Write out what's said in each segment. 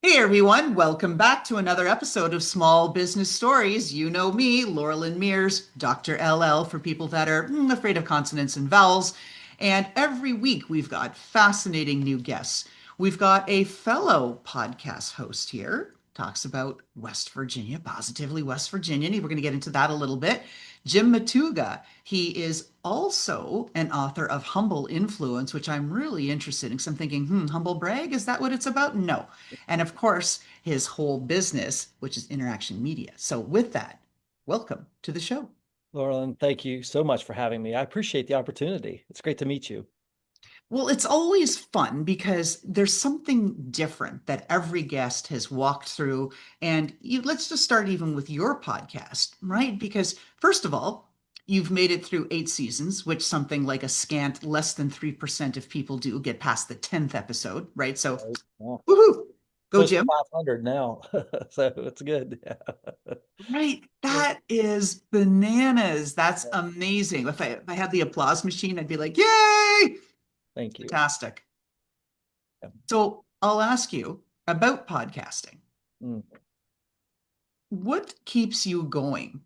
Hey everyone, welcome back to another episode of Small Business Stories. You know me, Loralyn Mears, Dr. LL for people that are afraid of consonants and vowels. And every week we've got fascinating new guests. We've got a fellow podcast host here, talks about West Virginia, positively West Virginia. And we're going to get into that a little bit. Jim Matuga. He is also an author of Humble Influence, which I'm really interested in because I'm thinking, humble brag, is that what it's about? No. And of course, his whole business, which is interaction media. So, with that, welcome to the show. Laurelyn, thank you so much for having me. I appreciate the opportunity. It's great to meet you. Well, it's always fun because there's something different that every guest has walked through. And let's just start even with your podcast, right? Because, first of all, you've made it through 8 seasons, which something like a scant less than 3% of people do get past the 10th episode, right? So, Right. Yeah. woohoo, go, Close to Jim. 500 now, so it's good. Right. Yeah. That is bananas. That's Yeah. amazing. If I had the applause machine, I'd be like, yay! Thank you. Fantastic. Yeah. So I'll ask you about podcasting. Mm. What keeps you going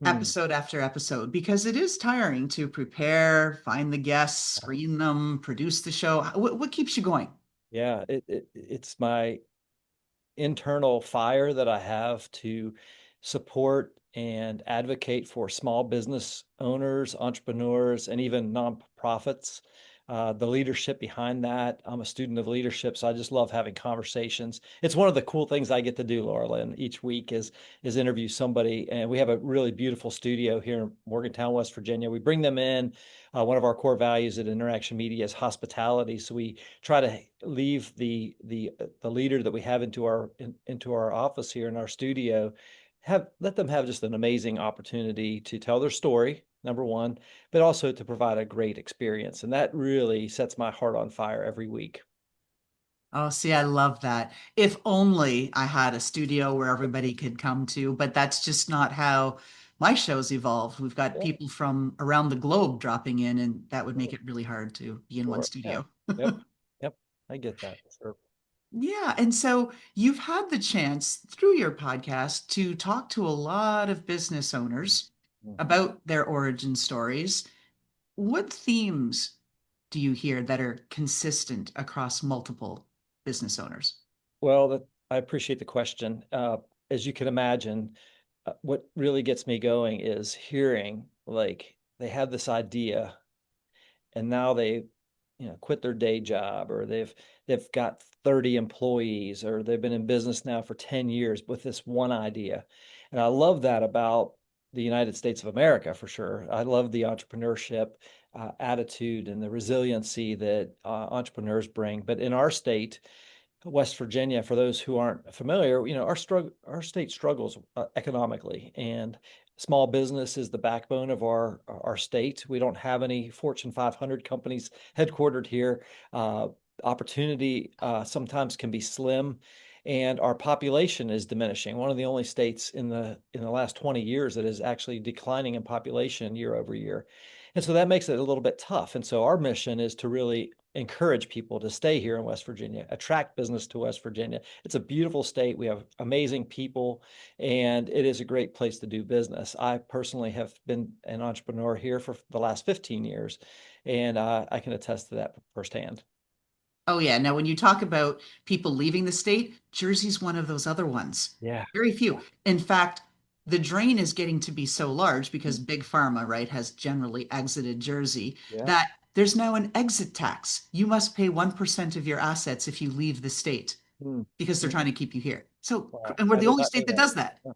Mm. episode after episode? Because it is tiring to prepare, find the guests, screen them, produce the show. What keeps you going? Yeah, it's my internal fire that I have to support and advocate for small business owners, entrepreneurs, and even nonprofits. The leadership behind that. I'm a student of leadership, so I just love having conversations. It's one of the cool things I get to do, Laura, and each week is interview somebody. And we have a really beautiful studio here in Morgantown, West Virginia. We bring them in. One of our core values at Interaction Media is hospitality. So we try to leave the leader that we have into our office here in our studio, have let them have just an amazing opportunity to tell their story, number one, but also to provide a great experience. And that really sets my heart on fire every week. Oh, see, I love that. If only I had a studio where everybody could come to, but that's just not how my show's evolved. We've got Yeah, people from around the globe dropping in, and that would make sure, it really hard to be in one sure. Yeah. studio. Yep. Yep. I get that. Sure. Yeah, and so you've had the chance through your podcast to talk to a lot of business owners Mhm. about their origin stories. What themes do you hear that are consistent across multiple business owners? Well, I appreciate the question. As you can imagine, what really gets me going is hearing like they have this idea and now they quit their day job, or they've got 30 employees, or they've been in business now for 10 years with this one idea. And I love that about the United States of America, for sure. I love the entrepreneurship attitude and the resiliency that entrepreneurs bring. But in our state, West Virginia, for those who aren't familiar, our state struggles economically, and small business is the backbone of our state. We don't have any Fortune 500 companies headquartered here. Uh, Opportunity sometimes can be slim, and our population is diminishing. One of the only states in the last 20 years that is actually declining in population year over year. And so that makes it a little bit tough. And so our mission is to really encourage people to stay here in West Virginia, attract business to West Virginia. It's a beautiful state. We have amazing people, and it is a great place to do business. I personally have been an entrepreneur here for the last 15 years, and I can attest to that firsthand. Oh, yeah. Now, when you talk about people leaving the state, Jersey's one of those other ones. Yeah. Very few. In fact, the drain is getting to be so large because Mm. Big Pharma, right, has generally exited Jersey Yeah. that there's now an exit tax. You must pay 1% of your assets if you leave the state Mm. because they're Mm. trying to keep you here. So, Wow. and we're I the did only not know state that that. does that. Yeah.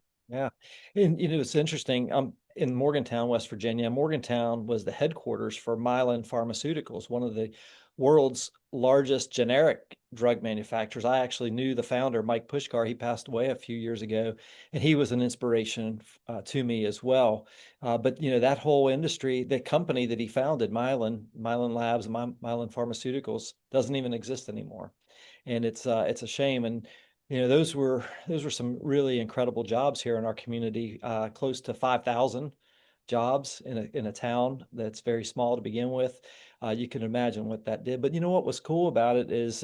Yeah. And it's interesting. In Morgantown, West Virginia. Morgantown was the headquarters for Mylan Pharmaceuticals, one of the world's largest generic drug manufacturers. I actually knew the founder, Mike Pushkar. He passed away a few years ago, and he was an inspiration to me as well. But that whole industry, the company that he founded, Mylan Labs, and Mylan Pharmaceuticals, doesn't even exist anymore, and it's a shame. And those were some really incredible jobs here in our community. Close to 5,000 jobs in a town that's very small to begin with. You can imagine what that did. But you know what was cool about it is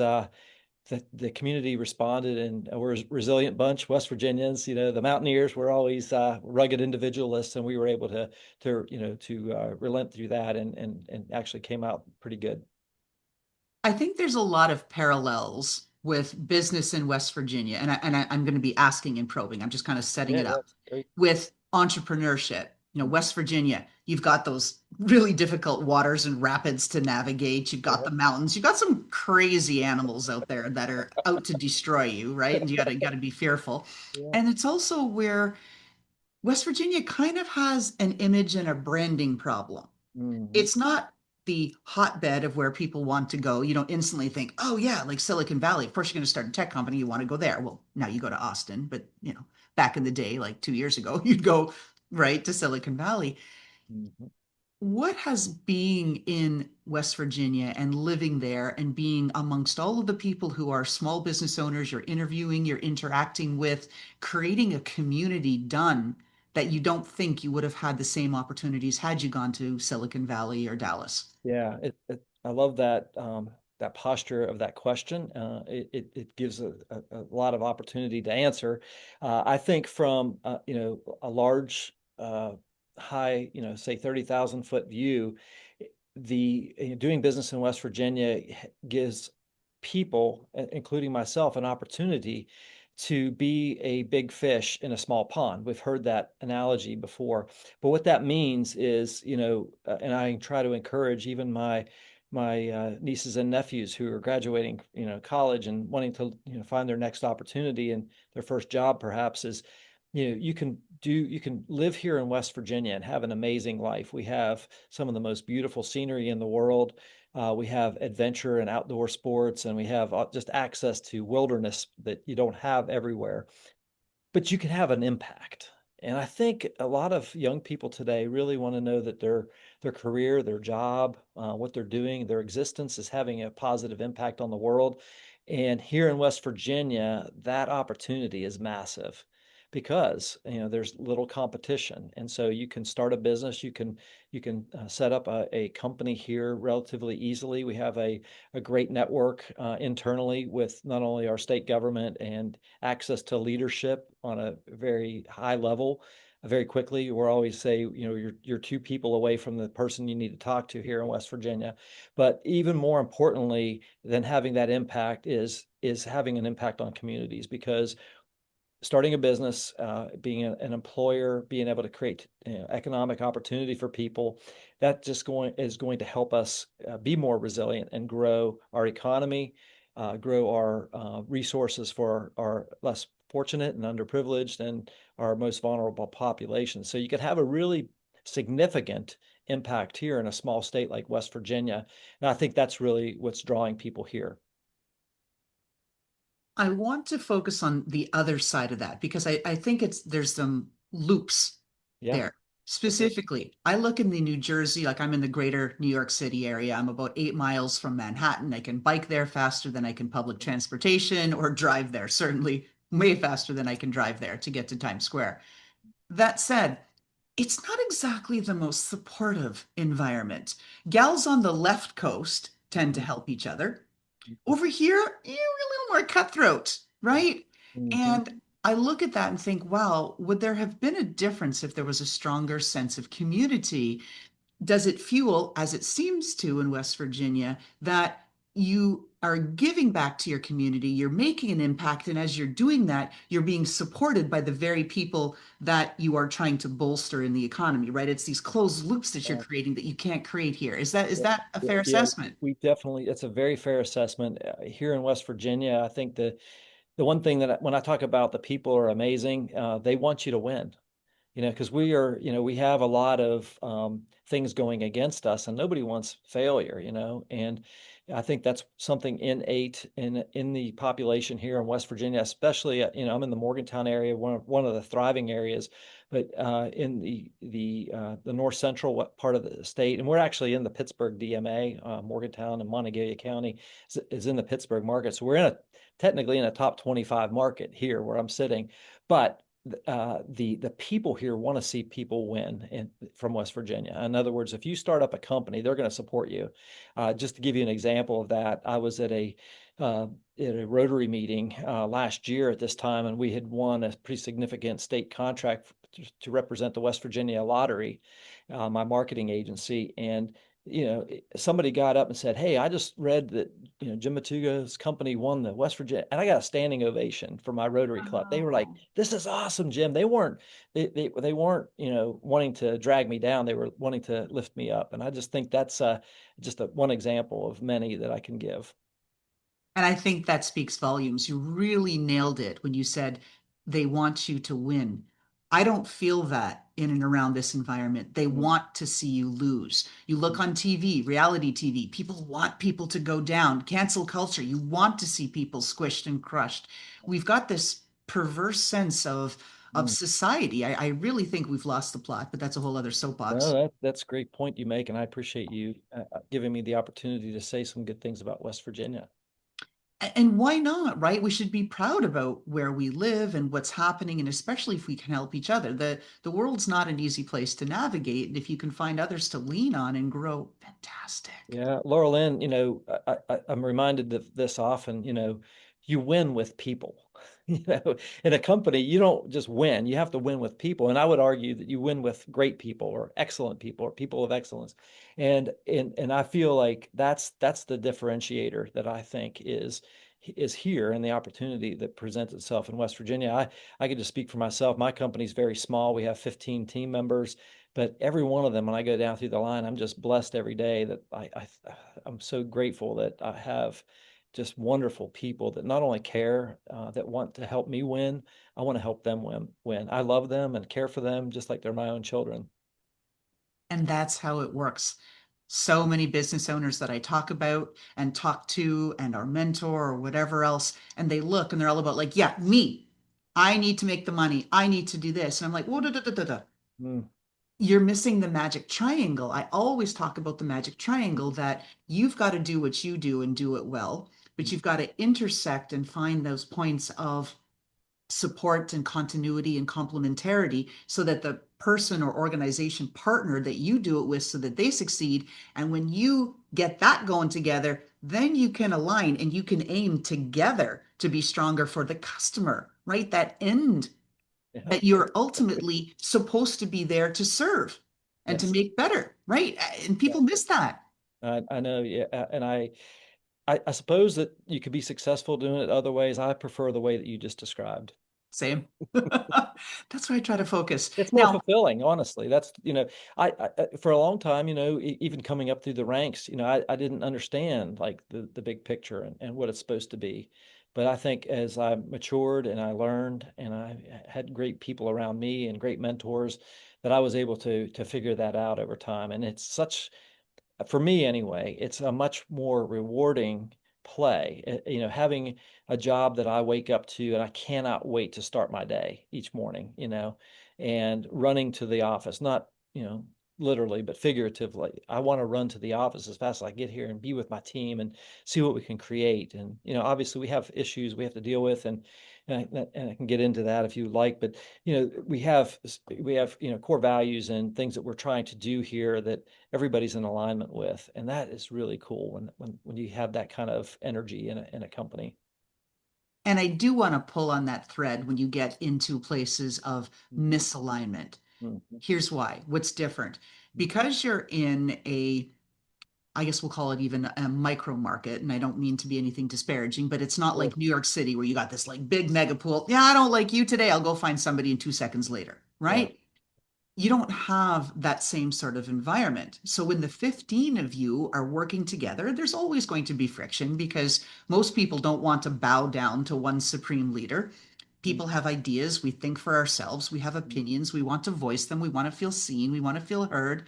the community responded, and we're a resilient bunch. West Virginians, the Mountaineers were always rugged individualists, and we were able to relent through that, and actually came out pretty good. I think there's a lot of parallels with business in West Virginia, I'm going to be asking and probing. I'm just kind of setting Yeah, it yeah, up it's great. with entrepreneurship. West Virginia, you've got those really difficult waters and rapids to navigate. You've got Uh-huh. the mountains. You've got some crazy animals out there that are out to destroy you, right? And you got to be fearful. Yeah. And it's also where West Virginia kind of has an image and a branding problem. Hmm. It's not the hotbed of where people want to go. You don't instantly think, oh yeah, like Silicon Valley. Of course, you're going to start a tech company. You want to go there. Well, now you go to Austin, but back in the day, like 2 years ago, you'd go right to Silicon Valley. Hmm. What has being in West Virginia and living there and being amongst all of the people who are small business owners you're interviewing, you're interacting with, creating a community done that you don't think you would have had the same opportunities had you gone to Silicon Valley or Dallas? Yeah, I love that posture of that question. It gives a lot of opportunity to answer. I think from a large, high, say 30,000 foot view, doing business in West Virginia gives people, including myself, an opportunity to be a big fish in a small pond. We've heard that analogy before. But what that means is, and I try to encourage even my nieces and nephews who are graduating, college and wanting to, find their next opportunity and their first job, perhaps, is, you can live here in West Virginia and have an amazing life. We have some of the most beautiful scenery in the world. We have adventure and outdoor sports, and we have just access to wilderness that you don't have everywhere, but you can have an impact. And I think a lot of young people today really want to know that their career, their job, what they're doing, their existence is having a positive impact on the world. And here in West Virginia, that opportunity is massive because there's little competition, and so you can start a business. You can set up a company here relatively easily. We have a great network internally with not only our state government and access to leadership on a very high level very quickly. We're always say, you're two people away from the person you need to talk to here in West Virginia. But even more importantly than having that impact is having an impact on communities, because starting a business, being an employer, being able to create economic opportunity for people, that just is going to help us be more resilient and grow our economy, grow our resources for our less fortunate and underprivileged and our most vulnerable population. So you could have a really significant impact here in a small state like West Virginia. And I think that's really what's drawing people here. I want to focus on the other side of that because I think there's some loops Yeah, there. for sure. Specifically, I look in the New Jersey, like I'm in the greater New York City area. I'm about 8 miles from Manhattan. I can bike there faster than I can public transportation or drive there, certainly way faster than I can drive there to get to Times Square. That said, it's not exactly the most supportive environment. Gals on the left coast tend to Mhm. help each other. Over here, we're a little more cutthroat, right? Mhm. And I look at that and think, wow, would there have been a difference if there was a stronger sense of community? Does it fuel, as it seems to in West Virginia, that you are giving back to your community, you're making an impact, and as you're doing that, you're being supported by the very people that you are trying to bolster in the economy, right? It's these closed loops that you're Yeah. creating that you can't create here. Is that a Yeah, fair yeah, assessment? we definitely, it's a very fair assessment. Here in West Virginia, I think the one thing that when I talk about the people are amazing, they want you to win, because we have a lot of things going against us, and nobody wants failure, and I think that's something innate in the population here in West Virginia, especially, I'm in the Morgantown area, one of the thriving areas, but in the north central part of the state, and we're actually in the Pittsburgh DMA, Morgantown and Montague County is in the Pittsburgh market, so we're technically in a top 25 market here where I'm sitting, but the people here want to see people win from West Virginia. In other words, if you start up a company, they're going to support you. Just to give you an example of that, I was at uh, at a Rotary meeting last year at this time, and we had won a pretty significant state contract to represent the West Virginia Lottery, my marketing agency. And somebody got up and said, "Hey, I just read that Jim Matuga's company won the West Virginia," and I got a standing ovation for my Rotary Club. They were like, Oh. "This is awesome, Jim." They weren't wanting to drag me down. They were wanting to lift me up, and I just think that's just one example of many that I can give. And I think that speaks volumes. You really nailed it when you said they want you to win. I don't feel that in and around this environment. They Mm, want to see you lose. You look mm, on TV, reality TV, people want people to go down. Cancel culture, you want to see people squished and crushed. We've got this perverse sense of mm. society. I really think we've lost the plot, but that's a whole other No, soapbox. that's a great point you make, and I appreciate you giving me the opportunity to say some good things about West Virginia. And why not, right? We should be proud about where we live and what's happening, and especially if we can help each other. The world's not an easy place to navigate, and if you can find others to lean on and grow, fantastic. Yeah, Loralyn, I'm reminded of this often, you win with people. In a company, you don't just win, you have to win with people. And I would argue that you win with great people or excellent people or people of excellence. And I feel like that's the differentiator that I think is here and the opportunity that presents itself in West Virginia. I could just speak for myself. My company's very small. We have 15 team members. But every one of them, when I go down through the line, I'm just blessed every day that I'm so grateful that I have just wonderful people that not only care, that want to help me win. I want to help them win. I love them and care for them just like they're my own children. And that's how it works. So many business owners that I talk about and talk to, and our mentor or whatever else, and they look and they're all about, like, yeah, me. I need to make the money. I need to do this. And I'm like, whoa, da, da, da, da, da. Mm, You're missing the magic triangle. I always talk about the magic triangle, that you've got to do what you do and do it well, but mm, you've got to intersect and find those points of support and continuity and complementarity, so that the person or organization partner that you do it with, so that they succeed. And when you get that going together, then you can align and you can aim together to be stronger for the customer, right? That end yeah, that you're ultimately supposed to be there to serve and to yes, make better, right? And yeah. people miss that. I know, yeah, and I suppose that you could be successful doing it other ways. I prefer the way that you just described. Same. That's why I try to focus. It's more Now, fulfilling, honestly. That's, for a long time, even coming up through the ranks, I didn't understand like the big picture and what it's supposed to be. But I think as I matured and I learned and I had great people around me and great mentors, that I was able to figure that out over time. And it's such, for me anyway, it's a much more rewarding play. Having a job that I wake up to and I cannot wait to start my day each morning, and running to the office, not, literally, but figuratively. I want to run to the office as fast as I get here and be with my team and see what we can create. And, obviously we have issues we have to deal with, and I can get into that if you like, but we have core values and things that we're trying to do here that everybody's in alignment with, and that is really cool when you have that kind of energy in a company. and I do want to pull on that thread when you get into places of Mhm, misalignment. mhm, Here's why. What's different? mhm. Because you're in a, I guess we'll call it even a micro market, and I don't mean to be anything disparaging, but it's not Sure. like New York City where you got this like big mega pool. Yeah, I don't like you today. I'll go find somebody in 2 seconds later, Yeah. right? You don't have that same sort of environment. So when the 15 of you are working together, there's always going to be friction, because most people don't want to bow down to one supreme leader. Mm, People have ideas. We think for ourselves. We have mm, opinions. We want to voice them. We want to feel seen. We want to feel heard.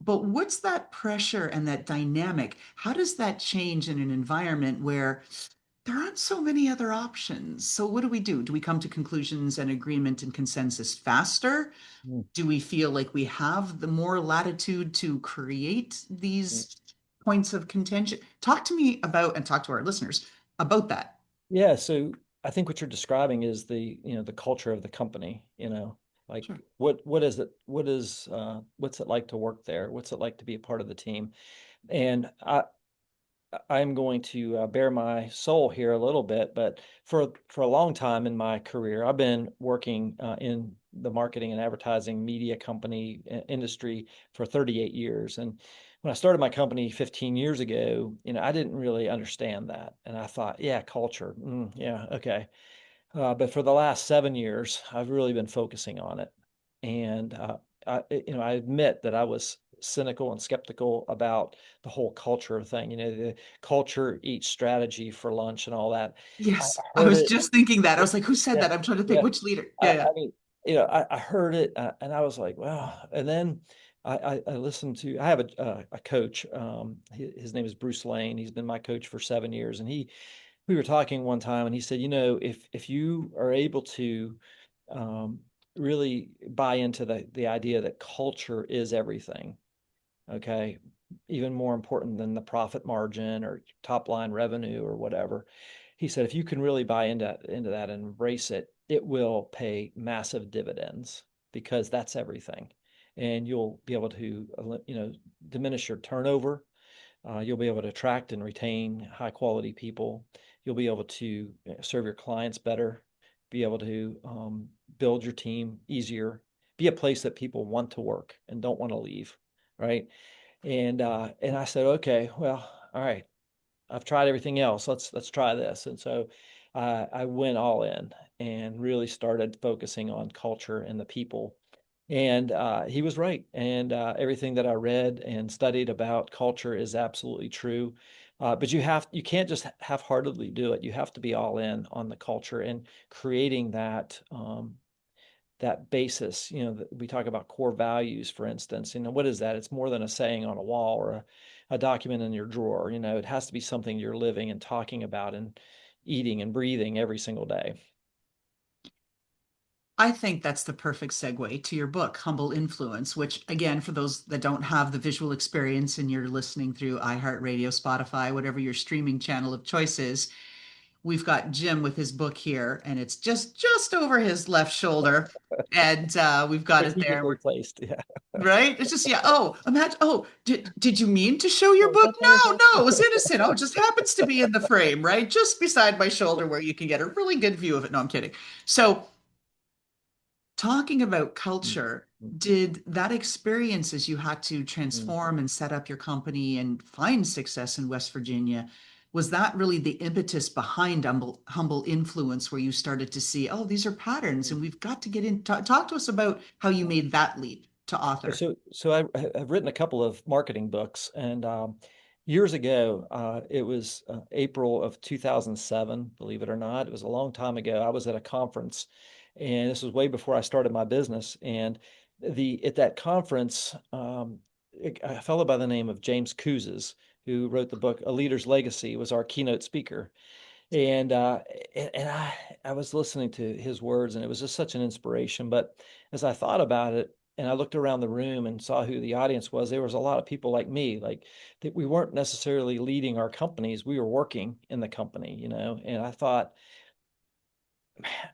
But what's that pressure and that dynamic? How does that change in an environment where there aren't so many other options? So, what do we do? Do we come to conclusions and agreement and consensus faster? mm, Do we feel like we have the more latitude to create mm. these points of contention? Talk to me about, and talk to our listeners about that. Yeah, so I think what you're describing is the culture of the company, like Sure. what is it, what's it like to work there? What's it like to be a part of the team? And I'm going to bare my soul here a little bit, but for a long time in my career, I've been working in the marketing and advertising media company industry for 38 years. And when I started my company 15 years ago, I didn't really understand that. And I thought, yeah, culture, yeah, okay. But for the last 7 years, I've really been focusing on it. And I admit that I was cynical and skeptical about the whole culture thing. The culture eats strategy for lunch and all that. I Yes, I heard was it. just thinking that. I was like, who said Yeah, that? I'm trying to think yeah. which leader. I, Yeah, yeah. I mean, I heard it and I was like, wow. And then I listened to. I have a coach. His name is Bruce Lane. He's been my coach for 7 years, and we were talking one time, and he said, if you are able to um, really buy into the idea that culture is everything, okay, even more important than the profit margin or top line revenue or whatever. He said, if you can really buy into that and embrace it, it will pay massive dividends because that's everything. And you'll be able to, diminish your turnover. You'll be able to attract and retain high quality people. You'll be able to serve your clients better, be able to build your team easier, be a place that people want to work and don't want to leave, right? And I said, okay, well, all right, I've tried everything else. Let's try this. And so I went all in and really started focusing on culture and the people. And he was right. And everything that I read and studied about culture is absolutely true. But you can't just half-heartedly do it. You have to be all in on the culture and creating that basis. We talk about core values, for instance. What is that? It's more than a saying on a wall or a document in your drawer. It has to be something you're living and talking about and eating and breathing every single day. I think that's the perfect segue to your book, Humble Influence, which, again, for those that don't have the visual experience and you're listening through iHeartRadio, Spotify, whatever your streaming channel of choice is, we've got Jim with his book here, and it's just over his left shoulder, and we've got it there. Strategically placed. Yeah. Right? It's just, yeah. Oh, imagine. Oh, did you mean to show your Oh, is book? that there? No, no, it was innocent. Oh, it just happens to be in the frame, right? Just beside my shoulder where you can get a really good view of it. No, I'm kidding. So, talking about culture, Mm-hmm. did that experience as you had to Mm-hmm. transform and set up your company and find success in West Virginia, was that really the impetus behind Humble Influence, where you started to see, oh, these are patterns and we've got to get in? Talk to us about how you made that leap to author. So I've written a couple of marketing books, and years ago, it was April of 2007, believe it or not. It was a long time ago. I was at a conference, and this was way before I started my business. And at that conference, a fellow by the name of James Kouzes, who wrote the book A Leader's Legacy, was our keynote speaker. And I was listening to his words, and it was just such an inspiration. But as I thought about it, and I looked around the room and saw who the audience was, there was a lot of people like me, like that we weren't necessarily leading our companies, we were working in the company. And I thought,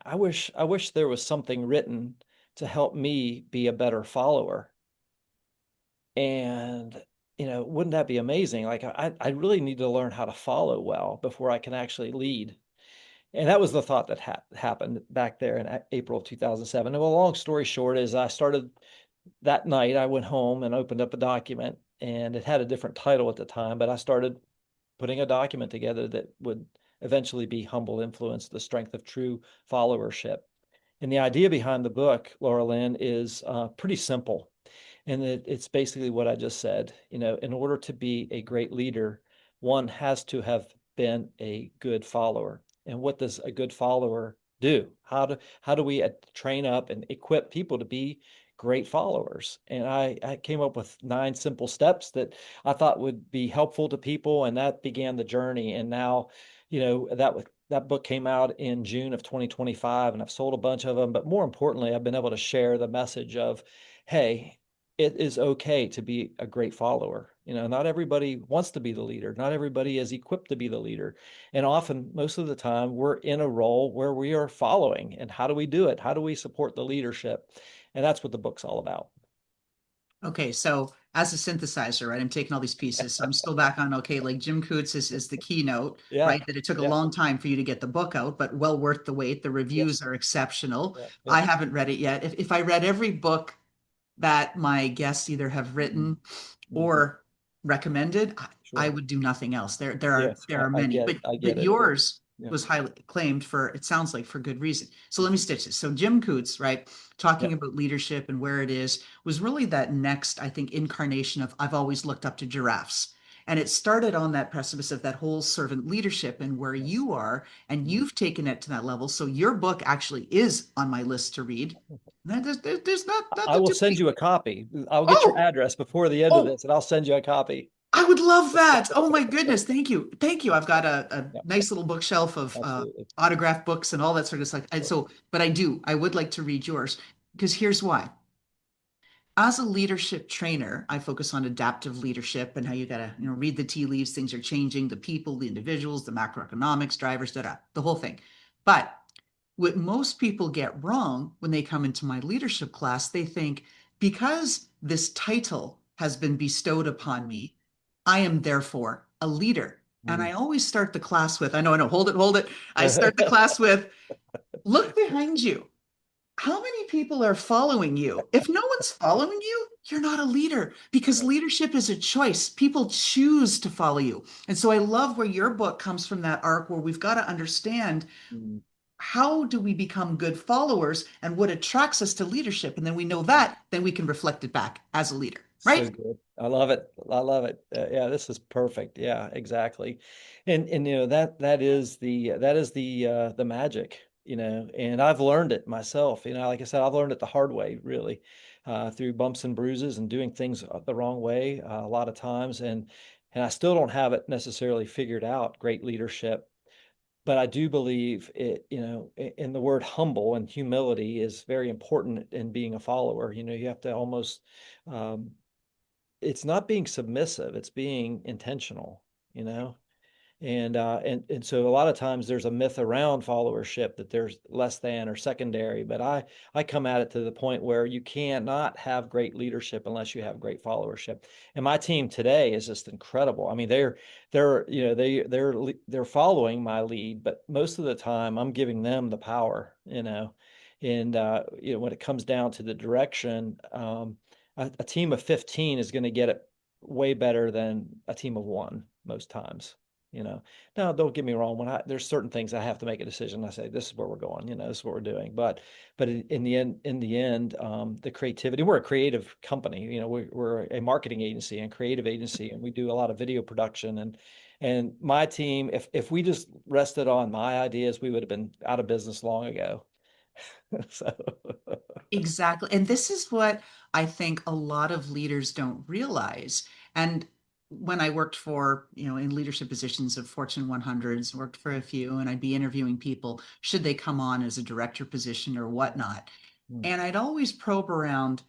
I wish there was something written to help me be a better follower. And wouldn't that be amazing? Like I really need to learn how to follow well before I can actually lead. And that was the thought that happened back there in April of 2007. And a long story short is I started that night. I went home and opened up a document, and it had a different title at the time, but I started putting a document together that would eventually be Humble Influence, the Strength of True Followership. And the idea behind the book, Laura Lynn, is pretty simple. And it's basically what I just said. In order to be a great leader, one has to have been a good follower. And what does a good follower do? How do we train up and equip people to be great followers? And I came up with 9 simple steps that I thought would be helpful to people, and that began the journey. And now, that book came out in June of 2025, and I've sold a bunch of them. But more importantly, I've been able to share the message of, hey, it is okay to be a great follower. Not everybody wants to be the leader. Not everybody is equipped to be the leader. And often, most of the time, we're in a role where we are following. And how do we do it? How do we support the leadership? And that's what the book's all about. Okay, so as a synthesizer, right? I'm taking all these pieces. So I'm still back on, okay, like Jim Coots is the keynote, Yeah, right? That it took a yeah, long time for you to get the book out, but well worth the wait. The yeah, reviews are exceptional. yeah, yeah. I haven't read it yet. If I read every book that my guests either have Mm, written mhm. or recommended, I Sure. would do nothing else. Yes, There are I many, get it. I but get it. Yeah, yours yeah, was highly acclaimed for, it sounds like, for good reason. So let me stitch this. So Jim Coots, right, yeah. talking about leadership and where it is, was really that next, I think, incarnation of I've always looked up to giraffes. And it started on that precipice of that whole servant leadership and where Yes. you are, and Mm. you've taken it to that level. So your book actually is on my list to read. There's I nothing will too send many. you a copy. I'll get your Oh, address before the end of oh, this, and I'll send you a copy. I would love that. Oh my goodness. Thank you. Thank you. I've got a Yeah, nice little bookshelf of absolutely. autographed books and all that sort of stuff. And Sure. so, but I would like to read yours because here's why. As a leadership trainer, I focus on adaptive leadership and how you got to, read the tea leaves. Things are changing, the people, the individuals, the macroeconomics, drivers, the whole thing. But what most people get wrong when they come into my leadership class, they think because this title has been bestowed upon Mm, me, I am therefore a leader. And mm. I always start the class with, I know, hold it. I start the class with, look behind you. How many people are following you? If no one's following you, you're not a leader because Right. leadership is a choice. People choose to follow you. And so I love where your book comes from, that arc where we've got to understand Mm, how do we become good followers and what attracts us to leadership. And then we know mm. that, then we can reflect it back as a leader, So right? good. I love it. I love it. Yeah, this is perfect. Yeah, exactly. And that is the magic, and I've learned it myself. Like I said, I've learned it the hard way, really, through bumps and bruises and doing things the wrong way a lot of times, and I still don't have it necessarily figured out, great leadership. But I do believe it, in the word humble, and humility is very important in being a follower. You have to almost um, it's not being submissive, it's being intentional, you know? And so a lot of times there's a myth around followership that there's less than or secondary, but I come at it to the point where you cannot have great leadership unless you have great followership. And my team today is just incredible. I mean, they're following my lead, but most of the time I'm giving them the power, and when it comes down to the direction, a team of 15 is going to get it way better than a team of one most times. Now don't get me wrong. There's certain things I have to make a decision. I say this is where we're going. This is what we're doing. But in the end, the creativity. We're a creative company. We're a marketing agency and creative agency, and we do a lot of video production. And my team, if we just rested on my ideas, we would have been out of business long ago. So Exactly. And this is what I think a lot of leaders don't realize. And when I worked for, in leadership positions of Fortune 100s, worked for a few, and I'd be interviewing people, should they come on as a director position or whatnot. mm, And I'd always probe around,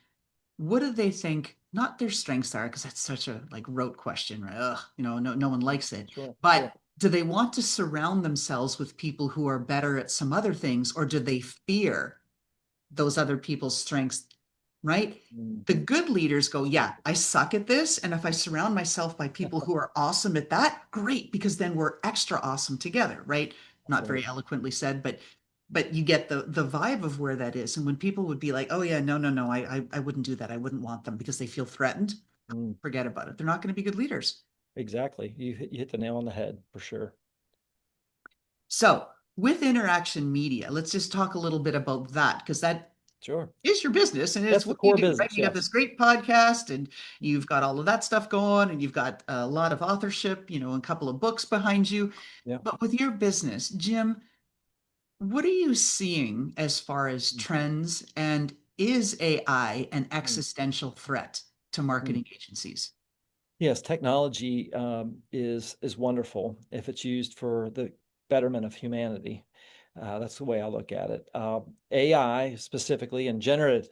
what do they think, not their strengths are, because that's such a like rote question, right? Ugh, no one likes it. sure, sure. But do they want to surround themselves with people who are better at some other things, or do they fear those other people's strengths, right? Mm, The good leaders go, yeah, I suck at this. And if I surround myself by people who are awesome at that, great, because then we're extra awesome together, right? that's Not right. very eloquently said, but you get the vibe of where that is. And when people would be like, oh yeah, no, I wouldn't do that. I wouldn't want them because they feel threatened. Mm, Forget about it. They're not going to be good leaders. exactly. You hit the nail on the head for sure. So with interaction media, let's just talk a little bit about that because that Sure. is your business and it's That's the what you core do, right? business. You got Yes. this great podcast and you've got all of that stuff going and you've got a lot of authorship, a couple of books behind you. Yeah. But with your business, Jim, what are you seeing as far as Mm, trends and is AI an mm, existential threat to mm. marketing agencies? Yes, technology is wonderful if it's used for the betterment of humanity. That's the way I look at it. AI specifically and generative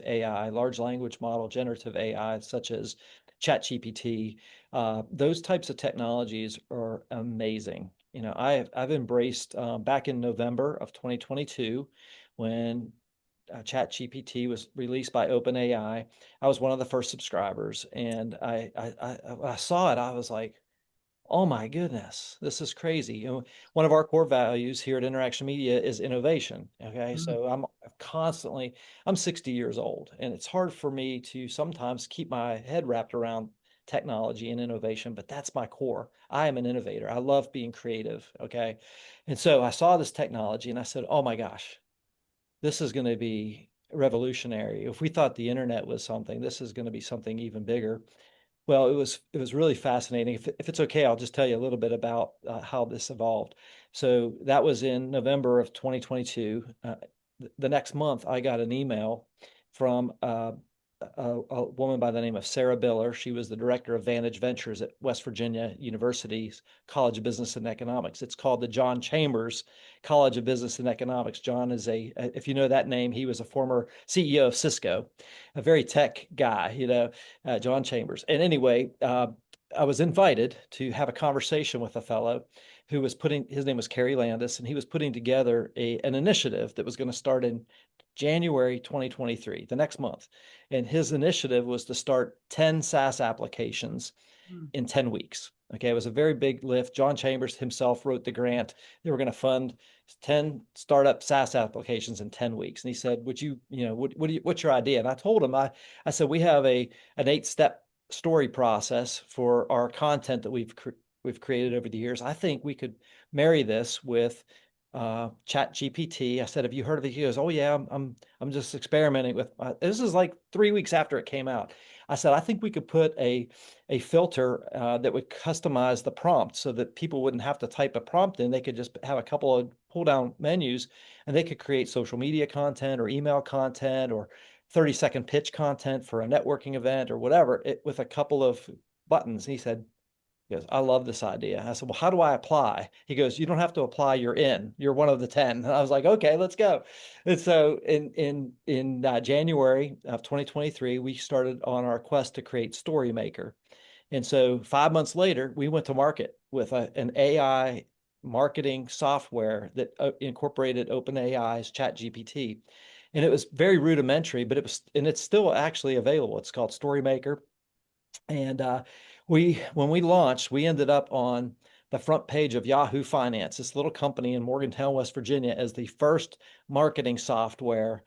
AI, large language model, generative AI, such as ChatGPT, those types of technologies are amazing. I've embraced back in November of 2022 when ChatGPT was released by OpenAI. I was one of the first subscribers, and when I saw it, I was like, oh my goodness, this is crazy. One of our core values here at Interaction Media is innovation. Okay. Mm. So I'm 60 years old, and it's hard for me to sometimes keep my head wrapped around technology and innovation, but that's my core. I am an innovator. I love being creative. Okay. And so I saw this technology and I said, oh my gosh, this is going to be revolutionary. If we thought the internet was something, this is going to be something even bigger. Well, it was really fascinating. If it's okay, I'll just tell you a little bit about how this evolved. So that was in November of 2022. The next month, I got an email from a woman by the name of Sarah Biller. She was the director of Vantage Ventures at West Virginia University's College of Business and Economics. It's called the John Chambers College of Business and Economics. John is if you know that name, he was a former CEO of Cisco, a very tech guy, John Chambers. And anyway, I was invited to have a conversation with a fellow who was his name was Kerry Landis, and he was putting together an initiative that was going to start in January 2023, the next month. And his initiative was to start 10 SaaS applications Mm. in 10 weeks. Okay, it was a very big lift. John Chambers himself wrote the grant. They were going to fund 10 startup SaaS applications in 10 weeks. And he said, what's your idea? And I told him, I said, we have an 8-step story process for our content that we've created over the years. I think we could marry this with Chat GPT. I said, have you heard of it? He goes, oh yeah, I'm just experimenting with. This is like 3 weeks after it came out. I said, I think we could put a filter that would customize the prompt so that people wouldn't have to type a prompt in. They could just have a couple of pull down menus, and they could create social media content or email content or 30-second pitch content for a networking event or whatever with a couple of buttons. And he goes, I love this idea. I said, well, how do I apply? He goes, you don't have to apply. You're in. You're one of the 10. And I was like, okay, let's go. And so in January of 2023, we started on our quest to create StoryMaker. And so 5 months later, we went to market with an AI marketing software that incorporated OpenAI's ChatGPT. And it was very rudimentary, but it's still actually available. It's called StoryMaker. And when we launched, we ended up on the front page of Yahoo Finance, this little company in Morgantown, West Virginia, as the first marketing software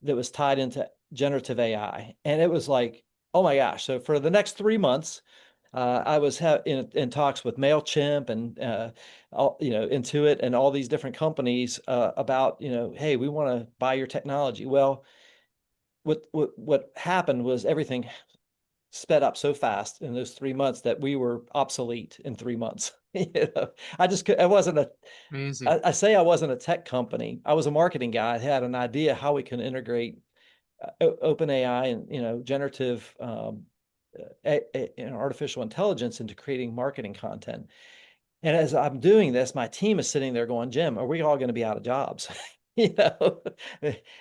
that was tied into generative AI. And it was like, oh my gosh. So for the next 3 months, I was in talks with MailChimp and Intuit and all these different companies about, hey, we want to buy your technology. Well, what happened was everything sped up so fast in those 3 months that we were obsolete in 3 months. I wasn't Crazy. I say I wasn't a tech company. I was a marketing guy. I had an idea how we can integrate open AI and, generative, artificial intelligence into creating marketing content. And as I'm doing this, my team is sitting there going, Jim, are we all going to be out of jobs? you know?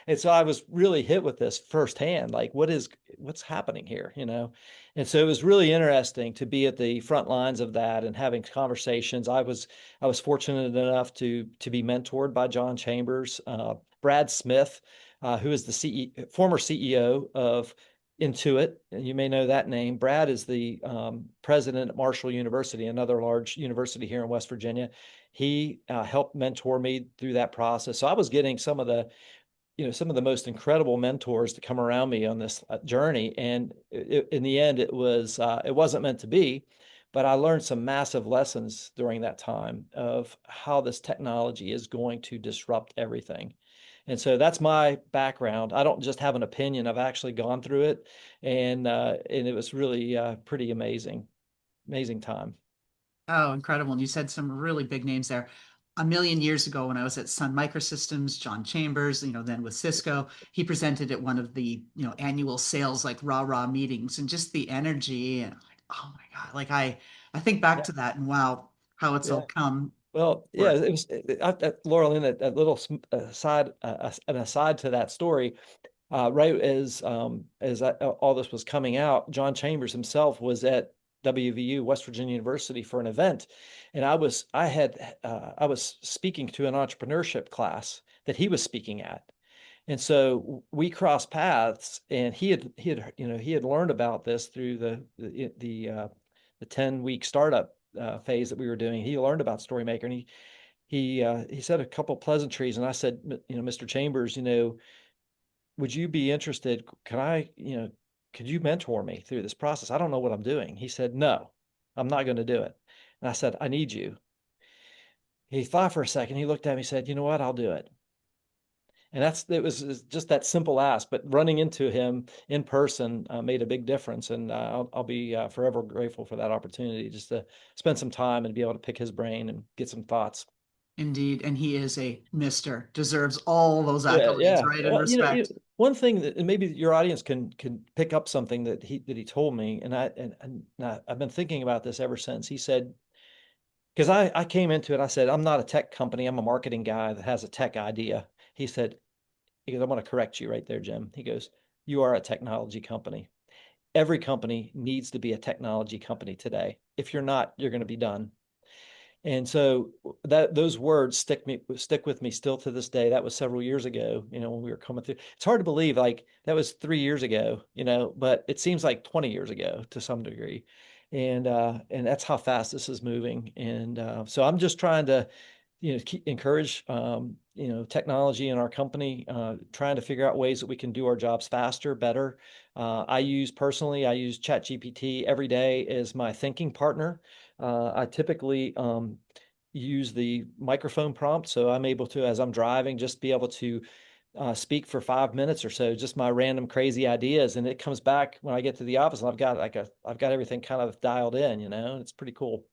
And so I was really hit with this firsthand, like what's happening here, And so it was really interesting to be at the front lines of that and having conversations. I was fortunate enough to be mentored by John Chambers, Brad Smith, who is the former CEO of Intuit. You may know that name. Brad is the president at Marshall University, another large university here in West Virginia. He helped mentor me through that process. So I was getting some of the most incredible mentors to come around me on this journey. And in the end, it wasn't meant to be, but I learned some massive lessons during that time of how this technology is going to disrupt everything. And so that's my background. I don't just have an opinion. I've actually gone through it, and it was really pretty amazing time. Oh, incredible. And you said some really big names there. A million years ago, when I was at Sun Microsystems, John Chambers, then with Cisco, he presented at one of the, annual sales like rah-rah meetings and just the energy and like, oh my God. Like I think back Yeah, to that and wow, how it's all yeah. come Well, yeah, forth. it was Laurel, in a little an aside to that story. Right all this was coming out, John Chambers himself was at WVU, West Virginia University, for an event, and I was speaking to an entrepreneurship class that he was speaking at, And so we crossed paths, and he had learned about this through the 10-week startup phase that we were doing. He learned about StoryMaker, and he said a couple pleasantries, and I said, Mr. Chambers, would you be interested? Could you mentor me through this process? I don't know what I'm doing. He said, no, I'm not going to do it. And I said, I need you. He thought for a second. He looked at me, said, you know what? I'll do it. And it was just that simple ask, but running into him in person made a big difference. And I'll be forever grateful for that opportunity just to spend some time and be able to pick his brain and get some thoughts. Indeed. And he is a Mr. Deserves all those Yeah, accolades, yeah. right? And Well, respect. one thing that, and maybe your audience can pick up something that he told me, and I've been thinking about this ever since. He said, because I came into it, I said, I'm not a tech company, I'm a marketing guy that has a tech idea. He goes, I want to correct you right there, Jim. He goes, you are a technology company. Every company needs to be a technology company today. If you're not, you're going to be done. And so that those words stick with me still to this day. That was several years ago, when we were coming through. It's hard to believe, like that was 3 years ago, but it seems like 20 years ago to some degree. And that's how fast this is moving. And so I'm just trying to, encourage technology in our company, trying to figure out ways that we can do our jobs faster, better. I use ChatGPT every day as my thinking partner. I typically use the microphone prompt, so I'm able to, as I'm driving, just be able to speak for 5 minutes or so, just my random crazy ideas, and it comes back when I get to the office, and I've got everything kind of dialed in, it's pretty cool.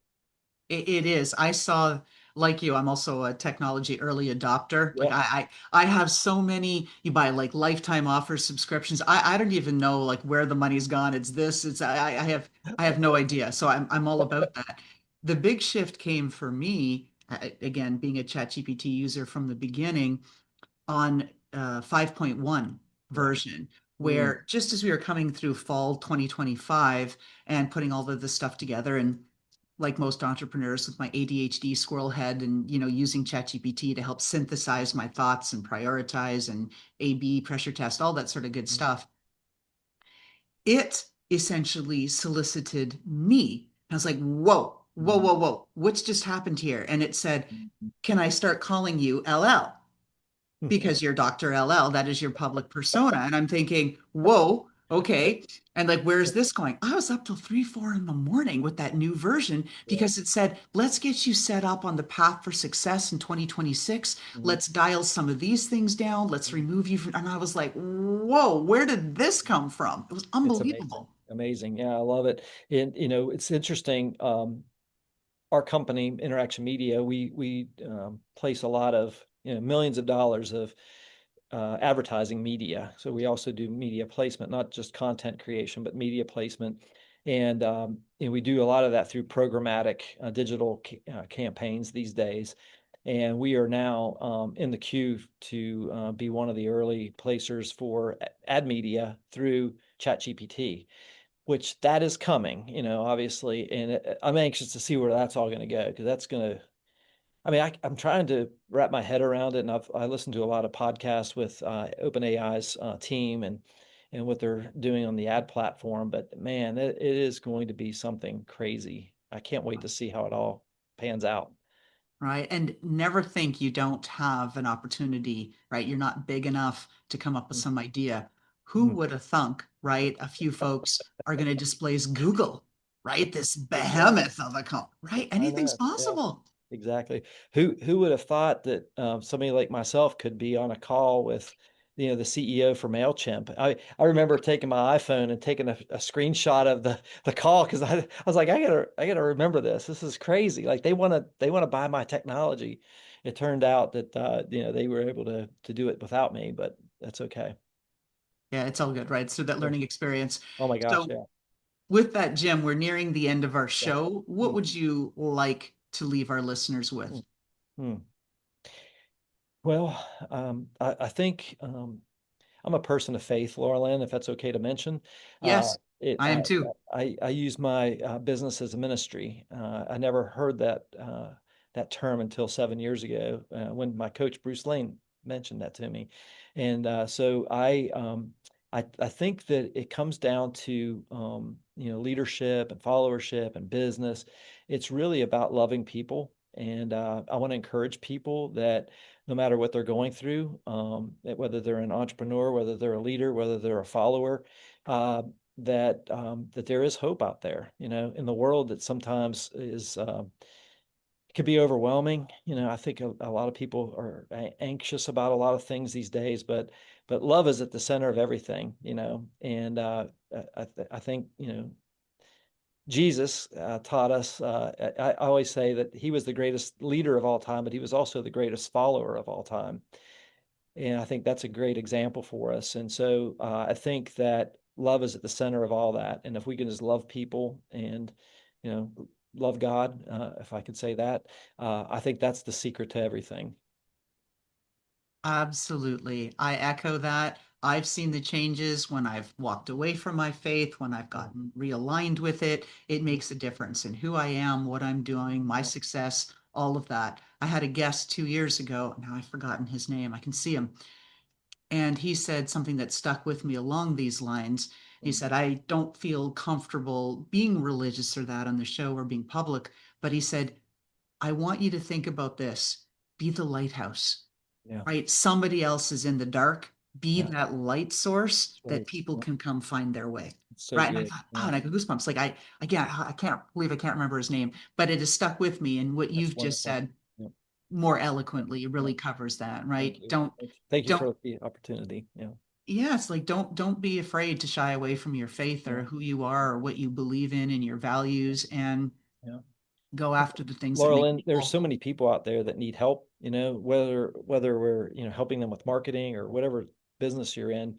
It is. I saw, like you, I'm also a technology early adopter. Like Yeah. I have so many, you buy like lifetime offers, subscriptions. I don't even know like where the money's gone. It's this, it's I have no idea. So I'm all about that. The big shift came for me, again, being a ChatGPT user from the beginning on 5.1 Yeah. version, Mm, where just as we were coming through fall 2025 and putting all of this stuff together, and like most entrepreneurs with my ADHD squirrel head and using ChatGPT to help synthesize my thoughts and prioritize and A/B pressure test, all that sort of good mm, stuff, it essentially solicited me. I was like, whoa, whoa, mm, whoa, whoa, what's just happened here? And it said, mm. can I start calling you LL? Because you're Dr. LL, that is your public persona. And I'm thinking, whoa, okay. And like, where's this going? I was up till 3, 4 in the morning with that new version Yeah. because it said, let's get you set up on the path for success in 2026. Mhm. Let's dial some of these things down. Let's remove you from, and I was like, whoa, where did this come from? It was It's amazing. unbelievable. Amazing. Yeah, I love it. And it's interesting. Our company, Interaction Media, we place a lot of, millions of dollars of advertising media. So we also do media placement, not just content creation, but media placement. And we do a lot of that through programmatic digital campaigns these days. And we are now in the queue to be one of the early placers for ad media through ChatGPT, which that is coming, obviously. And I'm anxious to see where that's all going to go, because that's going to, I mean, I'm trying to wrap my head around it, and I listened to a lot of podcasts with OpenAI's team and what they're doing on the ad platform. But man, it is going to be something crazy. I can't wait to see how it all pans out. Right. And never think you don't have an opportunity, right? You're not big enough to come up with some idea. Who Mhm. would have thunk, right? A few folks are going to displace Google, right? This Exactly. behemoth of a company, right? I Anything's know. Yeah. possible. Exactly. Who would have thought that somebody like myself could be on a call with, the CEO for MailChimp? I remember taking my iPhone and taking a screenshot of the call, because I was like, I gotta remember this. This is crazy. Like they want to buy my technology. It turned out that they were able to do it without me, but that's okay. Yeah, it's all good, right? So that Yeah. learning experience. Oh my gosh, So yeah. with that, Jim, we're nearing the end of our Yeah. show. What Hmm. would you like to leave our listeners Hmm. with? Hmm. Well, I think I'm a person of faith, Laurelyn, if that's okay to mention. Yes, It I am too. I use my business as a ministry. I never heard that term until 7 years ago when my coach Bruce Lane mentioned that to me. And so I think that it comes down to leadership and followership and business. It's really about loving people. And I want to encourage people that no matter what they're going through, whether they're an entrepreneur, whether they're a leader, whether they're a follower, uh, that there is hope out there, in the world that sometimes is could be overwhelming. I think a lot of people are anxious about a lot of things these days, but love is at the center of everything, and I think Jesus taught us. I always say that he was the greatest leader of all time, but he was also the greatest follower of all time. And I think that's a great example for us. And so I think that love is at the center of all that. And if we can just love people and, you know, love God, if I could say that, I think that's the secret to everything. Absolutely. I echo that. I've seen the changes when I've walked away from my faith, when I've Yeah. gotten realigned with it. It Mm. makes a difference in who I am, what I'm doing, my Yeah. success, all of that. I had a guest 2 years ago. Now I've forgotten his name. I can see him. And he said something that stuck with me along these lines. He Mm. said, I don't feel comfortable being religious or that on the show or being public. But he said, I want you to think about this, be the lighthouse, Yeah. right? Somebody else is in the dark. Be Yeah. that light source That's that right. people Yeah. can come find their way. It's so Right. And I good. thought, oh, Yeah. and I got goosebumps. Like I can't believe I can't remember his name, but it has stuck with me. And what That's you've just wonderful. said Yeah. more Yeah. eloquently Yeah. really covers that, Thank right? you. Don't, Thank you don't, for the opportunity. Yeah. yeah, it's like don't be afraid to shy away from your faith Yeah. or who you are or what you believe in and your values and Yeah. go after the things that make Laurel, there's people. so many people out there that need help, whether we're, helping them with marketing or whatever business you're in.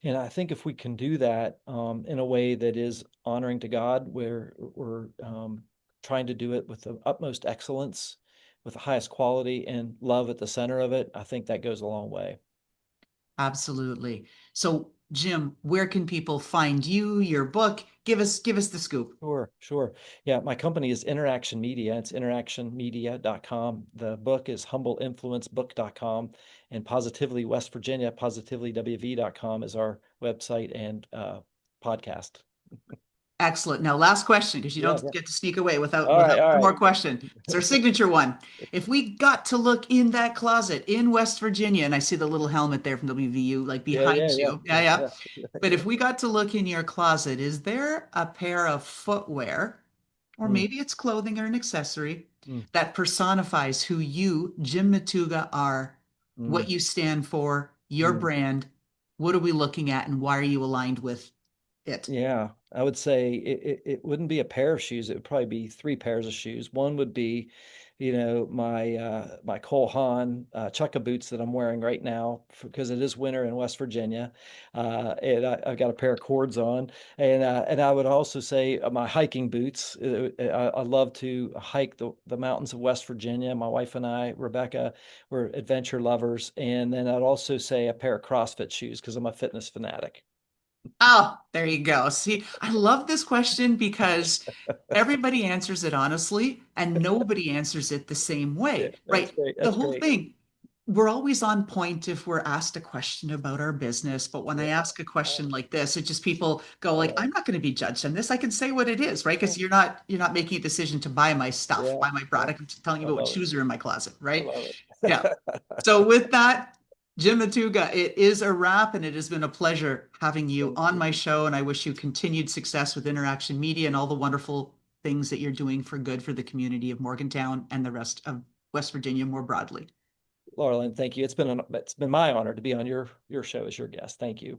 And I think if we can do that in a way that is honoring to God, where we're trying to do it with the utmost excellence, with the highest quality and love at the center of it, I think that goes a long way. Absolutely. So, Jim, where can people find you, your book? Give us the scoop. Sure, sure. Yeah, my company is Interaction Media. It's interactionmedia.com. The book is humbleinfluencebook.com, and Positively West Virginia, positivelywv.com is our website and podcast. Excellent. Now, last question, because you Yeah, don't yeah. get to sneak away without All right, without all one right. more question. It's our signature one. If we got to look in that closet in West Virginia, and I see the little helmet there from WVU, like Yeah, behind yeah, yeah, you. Yeah, yeah. yeah, But yeah. if we got to look in your closet, is there a pair of footwear, or Mm, maybe it's clothing or an accessory, mm, that personifies who you, Jim Matuga, are, what mm, you stand for, your mm. brand? What are we looking at, and why are you aligned with it? Yeah, I would say it wouldn't be a pair of shoes. It would probably be three pairs of shoes. One would be, my Cole Haan chukka boots that I'm wearing right now because it is winter in West Virginia, and I've got a pair of cords on, and I would also say my hiking boots. I love to hike the mountains of West Virginia. My wife and I, Rebecca, we're adventure lovers, and then I'd also say a pair of CrossFit shoes because I'm a fitness fanatic. Oh, there you go. See, I love this question because everybody answers it honestly and nobody answers it the same Yeah, way, that's right? great. The That's whole great. thing, we're always on point if we're asked a question about our business. But when I Yeah, ask a question like this, it just people go I like, love I'm it. not going to be judged on this. I can say what it is, right? Yeah, Because you're not making a decision to buy my stuff, yeah, buy my yeah. product. I'm just telling you I about what love it. shoes are in my closet, I right? love Yeah. it. So with that, Jim Matuga, it is a wrap, and it has been a pleasure having you Thank on you. my show. And I wish you continued success with Interaction Media and all the wonderful things that you're doing for good for the community of Morgantown and the rest of West Virginia more broadly. Laurelyn, thank you. It's been my honor to be on your show as your guest. Thank you.